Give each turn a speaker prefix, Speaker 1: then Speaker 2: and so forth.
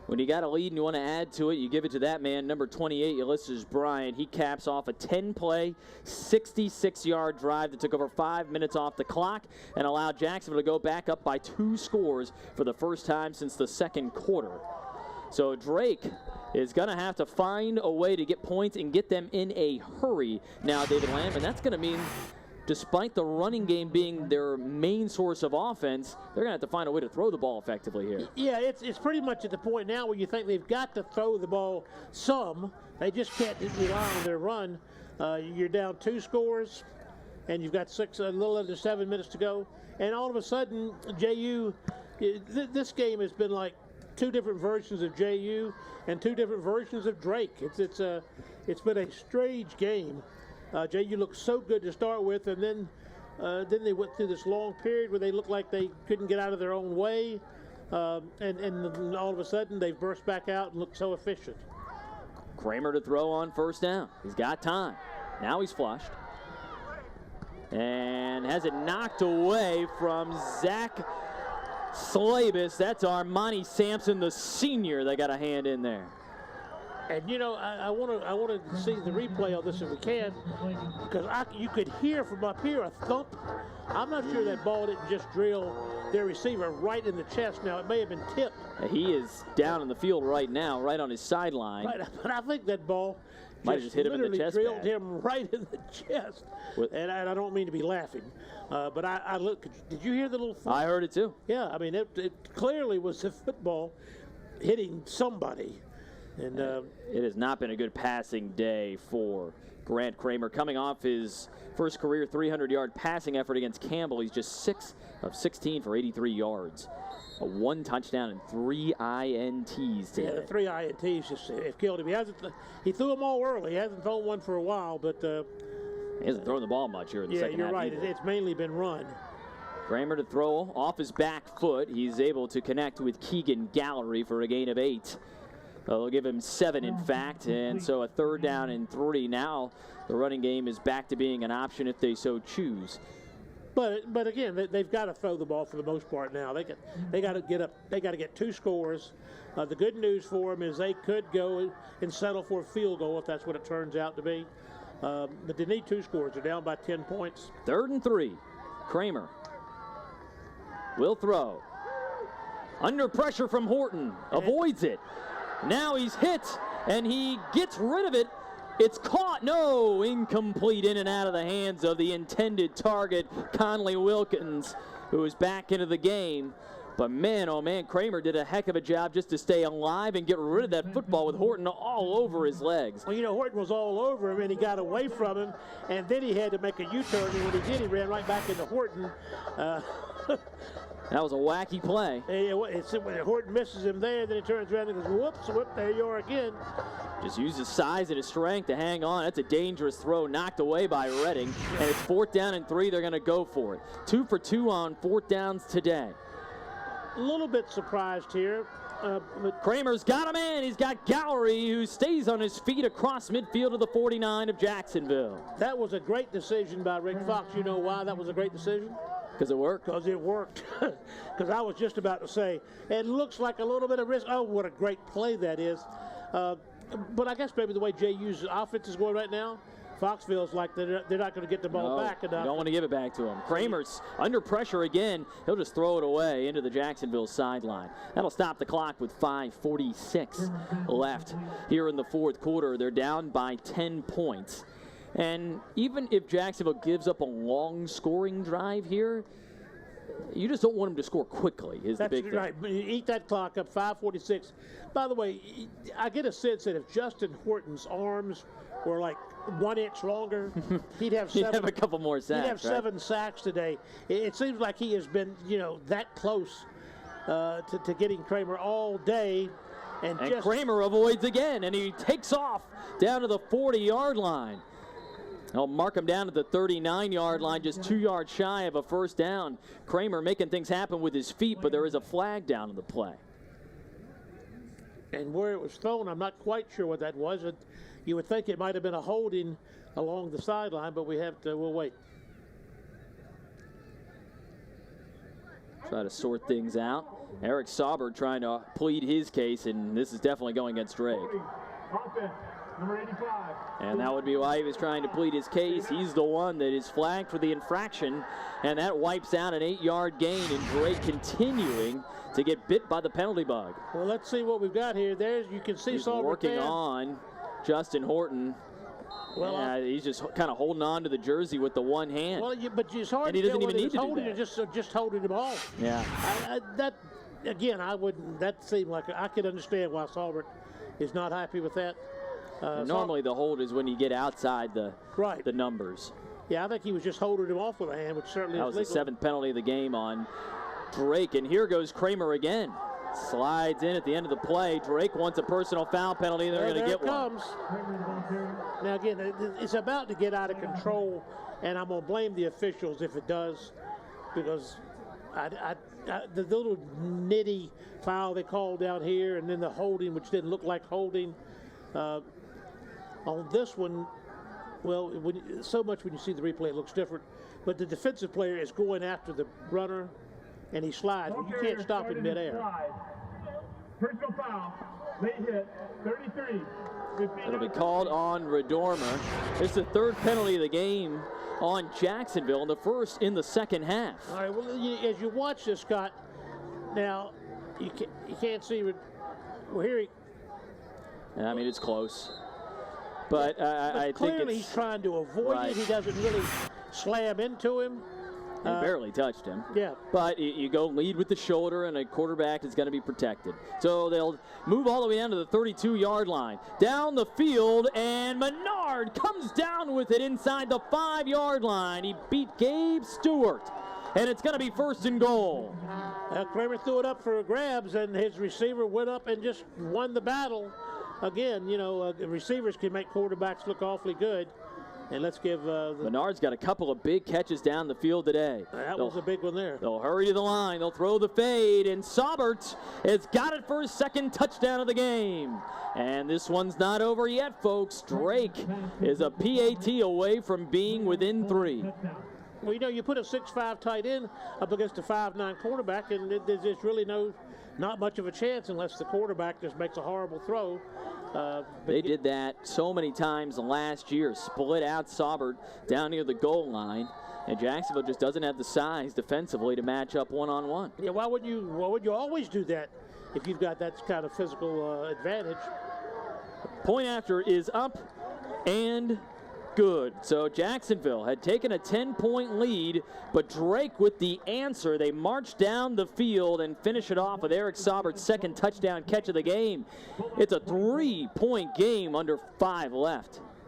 Speaker 1: When you got a lead and you want to add to it, you give it to that man, number 28, Ulysses Bryant. He caps off a 10-play, 66-yard drive that took over 5 minutes off the clock and allowed Jacksonville to go back up by 2 scores for the first time since the second quarter. So Drake is going to have to find a way to get points and get them in a hurry now, David Lamb, and that's going to mean, despite the running game being their main source of offense, they're going to have to find a way to throw the ball effectively here.
Speaker 2: Yeah, it's pretty much at the point now where you think they've got to throw the ball some. They just can't rely on their run. You're down 2 scores, and you've got a little under 7 minutes to go. And all of a sudden, JU, this game has been like 2 different versions of JU and 2 different versions of Drake. It's been a strange game. JU looked so good to start with, and then they went through this long period where they looked like they couldn't get out of their own way, and all of a sudden they've burst back out and looked so efficient.
Speaker 1: Kramer to throw on first down. He's got time. Now he's flushed. And has it knocked away from Zach Slabis. That's Armani Sampson, the senior, that got a hand in there.
Speaker 2: And you know, I want to see the replay on this if we can, because you could hear from up here a thump. I'm not sure that ball didn't just drill their receiver right in the chest. Now it may have been tipped.
Speaker 1: He is down in the field right now, right on his sideline.
Speaker 2: Right, but I think that ball
Speaker 1: might have just hit him in the chest.
Speaker 2: Drilled him right in the chest. And I don't mean to be laughing, but I look. Did you hear the little thump?
Speaker 1: I heard it too.
Speaker 2: Yeah, I mean it clearly was a football hitting somebody. And
Speaker 1: it has not been a good passing day for Grant Kramer. Coming off his first career 300-yard passing effort against Campbell, he's just 6 of 16 for 83 yards. A 1 touchdown and 3 INTs today.
Speaker 2: Yeah, the 3 INTs just have killed him. He threw them all early. He hasn't thrown one for a while, but
Speaker 1: he hasn't thrown the ball much here in the second half.
Speaker 2: Yeah, you're right.
Speaker 1: Either.
Speaker 2: It's mainly been run.
Speaker 1: Kramer to throw off his back foot. He's able to connect with Keegan Gallery for a gain of 8. They'll give him 7, in fact, and so a 3rd down and 3. Now the running game is back to being an option if they so choose.
Speaker 2: But again, they've got to throw the ball for the most part now. They got to get up. They got to get 2 scores. The good news for them is they could go and settle for a field goal if that's what it turns out to be. But they need 2 scores. They're down by 10 points.
Speaker 1: 3rd and 3. Kramer will throw. Under pressure from Horton. Avoids it. Now he's hit, and he gets rid of it. It's caught. No, incomplete, in and out of the hands of the intended target, Conley Wilkins, who is back into the game. But man, oh man, Kramer did a heck of a job just to stay alive and get rid of that football with Horton all over his legs.
Speaker 2: Well, you know, Horton was all over him, and he got away from him, and then he had to make a U-turn, and when he did, he ran right back into Horton.
Speaker 1: That was a wacky play.
Speaker 2: When Horton misses him there, then he turns around and goes, whoops, there you are again.
Speaker 1: Just used his size and his strength to hang on. That's a dangerous throw, knocked away by Redding. And it's 4th down and 3. They're going to go for it. 2 for 2 on 4th downs today.
Speaker 2: A little bit surprised here.
Speaker 1: But Kramer's got a man. He's got Gallery, who stays on his feet across midfield of the 49 of Jacksonville.
Speaker 2: That was a great decision by Rick Fox. You know why that was a great decision?
Speaker 1: Because it worked?
Speaker 2: Because it worked. Because I was just about to say, it looks like a little bit of risk. Oh, what a great play that is. But I guess maybe the way JU's offense is going right now, Fox feels like they're not going to get the ball back enough.
Speaker 1: You don't want to give it back to him. Kramer's under pressure again. He'll just throw it away into the Jacksonville sideline. That'll stop the clock with 5:46 left here in the 4th quarter. They're down by 10 points. And even if Jacksonville gives up a long scoring drive here, you just don't want them to score quickly is the big thing.
Speaker 2: That's right. Eat that clock up, 5:46. By the way, I get a sense that if Justin Horton's arms were like 1 inch longer, he'd have
Speaker 1: a couple more sacks.
Speaker 2: He'd have 7 sacks today. It seems like he has been, that close to getting Kramer all day. And
Speaker 1: Kramer avoids again, and he takes off down to the 40-yard line. I'll mark him down at the 39-yard line, just 2 yards shy of a 1st down. Kramer making things happen with his feet, but there is a flag down in the play.
Speaker 2: And where it was thrown, I'm not quite sure what that was. You would think it might have been a holding along the sideline, but we'll wait.
Speaker 1: Try to sort things out. Eric Sauber trying to plead his case, and this is definitely going against Drake.
Speaker 3: Offense, number 85.
Speaker 1: And that would be why he was trying to plead his case. He's the one that is flagged for the infraction, and that wipes out an 8-yard gain, and Drake continuing to get bit by the penalty bug.
Speaker 2: Well, let's see what we've got here. You can see
Speaker 1: He's
Speaker 2: Sauber
Speaker 1: working on Justin Horton.
Speaker 2: Well,
Speaker 1: yeah, he's just kind of holding on to the jersey with the one hand.
Speaker 2: Well, but it's hard
Speaker 1: and
Speaker 2: to
Speaker 1: he doesn't
Speaker 2: tell
Speaker 1: even
Speaker 2: whether
Speaker 1: need to do
Speaker 2: holding
Speaker 1: that.
Speaker 2: or just holding him off.
Speaker 1: Yeah.
Speaker 2: That again, I wouldn't. That seemed like I could understand why Sauber is not happy with that.
Speaker 1: Normally, the hold is when you get outside the numbers.
Speaker 2: Yeah, I think he was just holding him off with a hand, which certainly
Speaker 1: that
Speaker 2: is
Speaker 1: was
Speaker 2: legal.
Speaker 1: the 7th penalty of the game on Drake, and here goes Kramer again. Slides in at the end of the play. Drake wants a personal foul penalty, and they're going to get one.
Speaker 2: Now again, it's about to get out of control, and I'm going to blame the officials if it does, because the little nitty foul they called down here, and then the holding, which didn't look like holding. On this one, well, so much when you see the replay, it looks different. But the defensive player is going after the runner, and he slides. Well, you can't stop him midair.
Speaker 3: Personal foul, late hit, 33.
Speaker 1: It'll be called on Redormer. It's the 3rd penalty of the game on Jacksonville, and the first in the second half.
Speaker 2: All right, well, as you watch this, Scott, now you can't see. Well, here he.
Speaker 1: I mean, it's close. But I think
Speaker 2: clearly he's trying to avoid it. He doesn't really slam into him.
Speaker 1: He barely touched him.
Speaker 2: Yeah.
Speaker 1: But you go lead with the shoulder, and a quarterback is going to be protected. So they'll move all the way down to the 32-yard line. Down the field, and Menard comes down with it inside the 5-yard line. He beat Gabe Stewart, and it's going to be 1st and goal.
Speaker 2: Kramer threw it up for grabs, and his receiver went up and just won the battle. Again, you know, receivers can make quarterbacks look awfully good. And let's give
Speaker 1: Menard's got a couple of big catches down the field today.
Speaker 2: That was a big one there.
Speaker 1: They'll hurry to the line. They'll throw the fade, and Saubert has got it for his 2nd touchdown of the game. And this one's not over yet, folks. Drake is a PAT away from being within 3.
Speaker 2: Well, you know, you put a 6'5" tight end up against a 5'9" quarterback, and there's really not much of a chance unless the quarterback just makes a horrible throw.
Speaker 1: They did that so many times last year, split out Saubert down near the goal line, and Jacksonville just doesn't have the size defensively to match up one-on-one.
Speaker 2: Yeah, why would you always do that if you've got that kind of physical advantage?
Speaker 1: Point after is up and good. So Jacksonville had taken a 10-point lead, but Drake with the answer. They march down the field and finish it off with Eric Saubert's 2nd touchdown catch of the game. It's a 3-point game under 5 left.